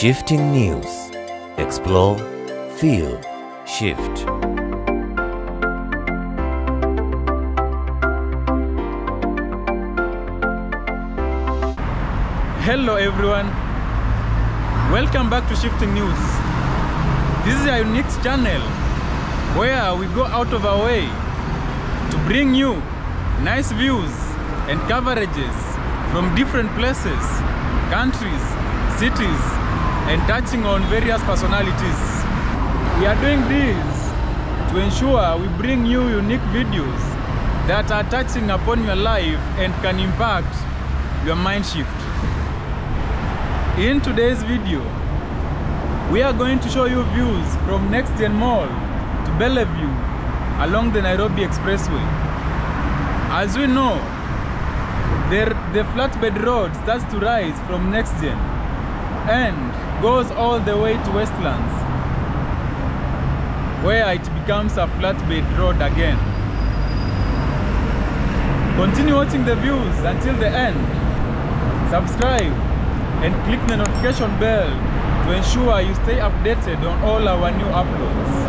Shifting news. Explore, feel, shift. Hello everyone, welcome back to Shifting News. This is a unique channel where we go out of our way to bring you nice views and coverages from different places, countries, cities, and touching on various personalities. We are doing this to ensure we bring you unique videos that are touching upon your life and can impact your mind shift. In today's video, we are going to show you views from Nextgen Mall to Bellevue along the Nairobi Expressway. As we know, the flatbed road starts to rise from Nextgen and goes all the way to Westlands, where it becomes a flatbed road again. Continue watching the views until the end. Subscribe and click the notification bell to ensure you stay updated on all our new uploads.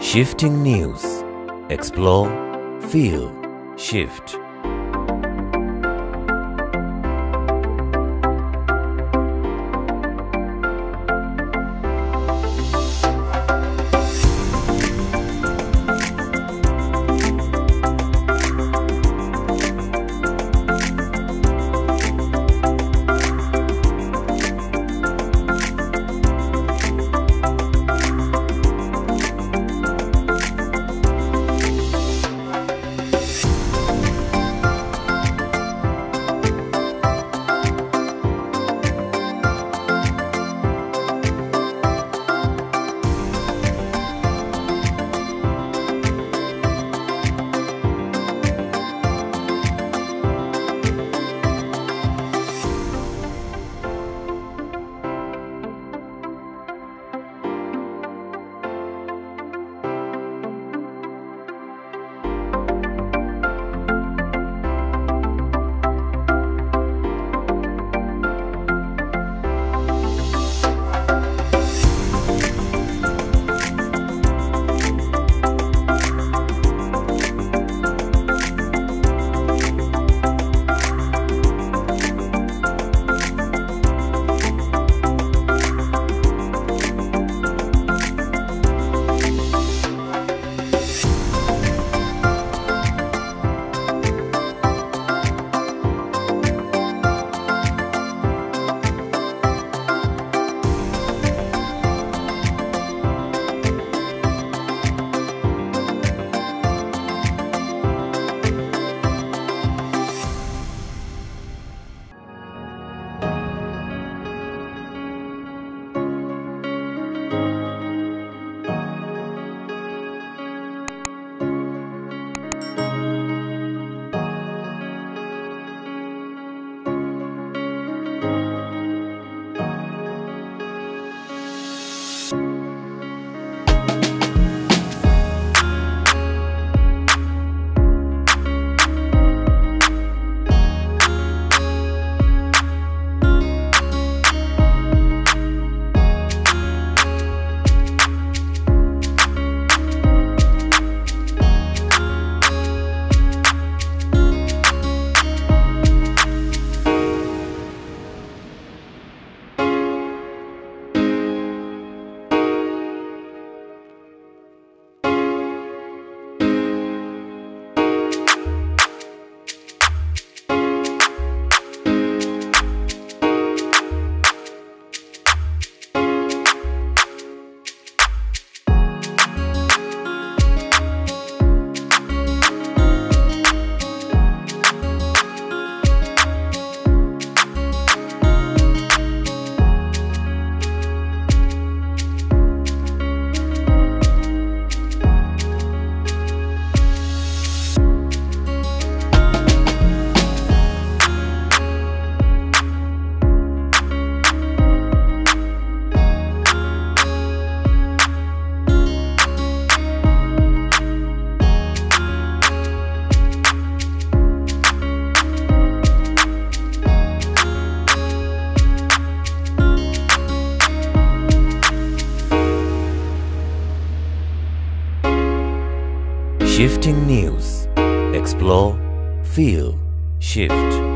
Shifting news. Explore, feel, shift. Shifting News. Explore, feel, shift.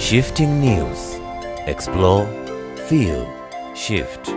Shifting News. Explore, feel, shift.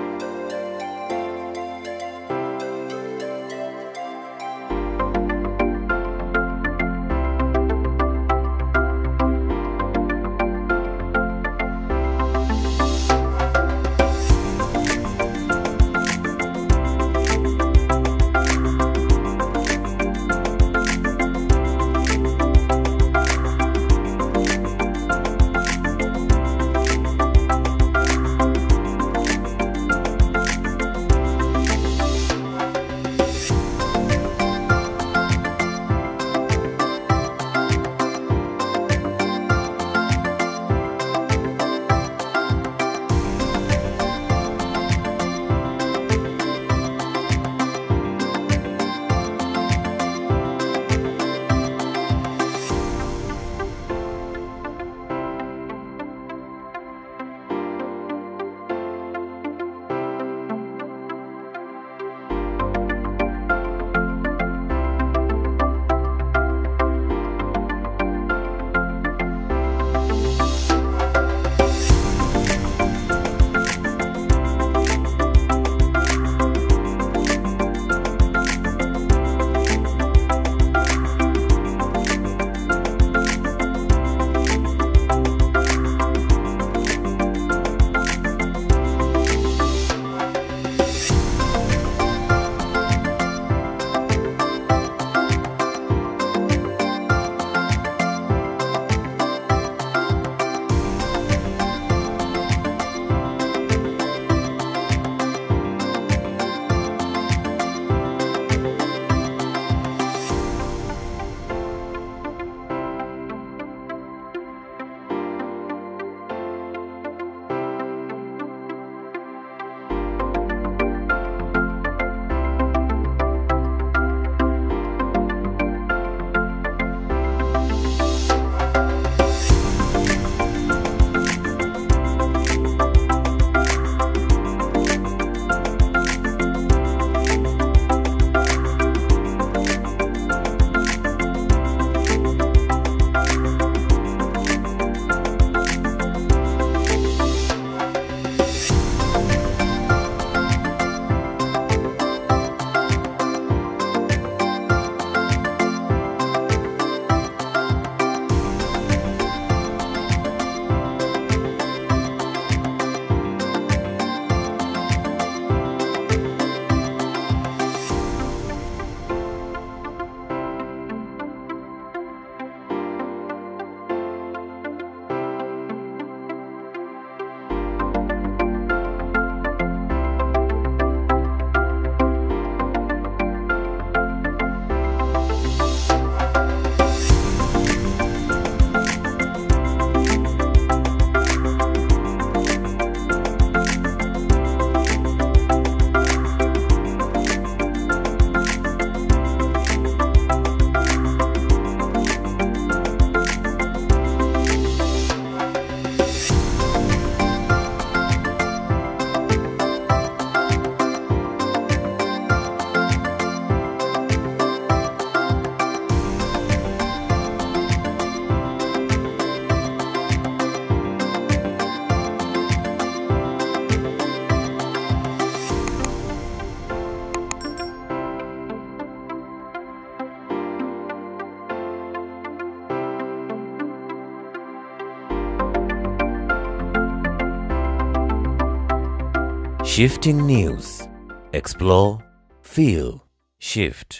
Shifting News. Explore, feel, shift.